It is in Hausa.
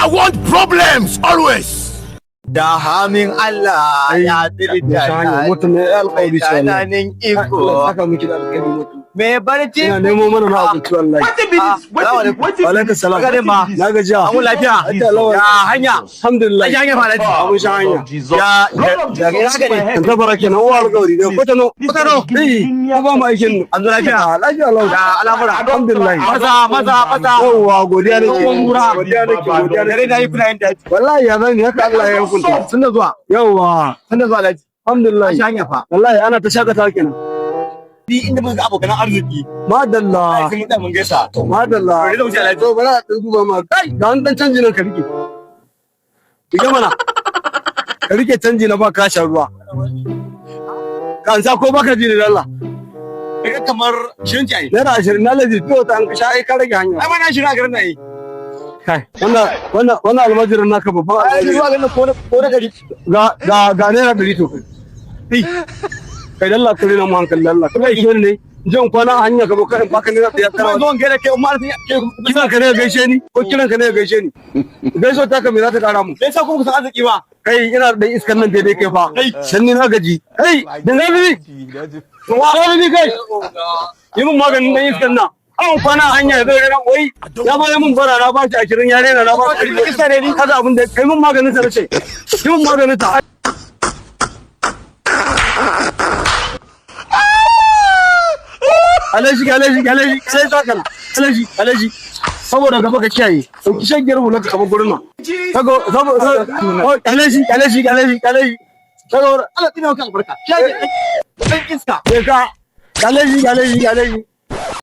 I want problems always. Da hamin Allah ya dirta mutum ne alƙawari ce wallahi. tsananin iko. Haka muke da alƙawari mutum. Me barci? Ina nemo mana na abinci wallahi. Alaikum salam. Na gajiya. Amu lafiya. Ya hanya. Alhamdulillah. Ya hanya fa lafiya. Amun sha hanya. Ya haka ne. Kan tabara kenan wa alƙawari ne. Kwatano. Eh, ka ba mu aikin. An zo lafiya. Lafiya lau. Ya al'amura. Alhamdulillah. Maza. Yawwa godiya nake. Godiya nake. Dare da yi kuna yin daji. Wallahi ya zani haka Allah ya hukunta. Sun da zuwa. Yawwa. Sun da zuwa laji. Alhamdulillah. Shi hanya fa. Wallahi ana ta shakata kenan. Ni inda mun ga abokan arziki. Madalla. Sai mun da mun gaisa. Madalla. Bari da wuce laji. To bara a duba ma. Kai, ga wani dan canji nan ka rike. Rike mana. Ka rike canji na ba ka shan ruwa. Ka ansa ko baka ji da Allah. Kaga kamar shirin ci ai. Naira 20 na laji to ta an ka sha ai ka rage hanya. Ai ma na shirin a garin nan yi. Kai, wannan almajirin naka babban Ai almajiri. zuwa garin ko na gari. Ga naira 100 to kai. Kai dalla kare na mu hankali Allah. Kai shi ne. Jan kwana a hanya gaba kai baka naira 100 Kuma kana. zo gaida kai umma sai Kiran ka ne gaishe ni ko kiran ka ne gaishe ni. Gaisho ta ka me za ta kara mu? sai sa kuma san arziki ba. Kai ina da iskan nan daidai kai fa. San ni na gaji. Kai, da na bi. Wa ni kai. Yi mun maganin dan iskan nan. An kwana a hanya zai ran wai ya ba mun bara na ba shi 20 yare na ba shi iska ne ni kaza abin da kai mun maganin sa nace. Yi mun maganin ta. Alaji sai sakana. Alaji saboda gaba ka kiyaye. Dauki shagiyar hular ka kamar gurin nan. Kago alaji. Saboda Allah tina ka albarka. Shagiyar dan iska. Alaji.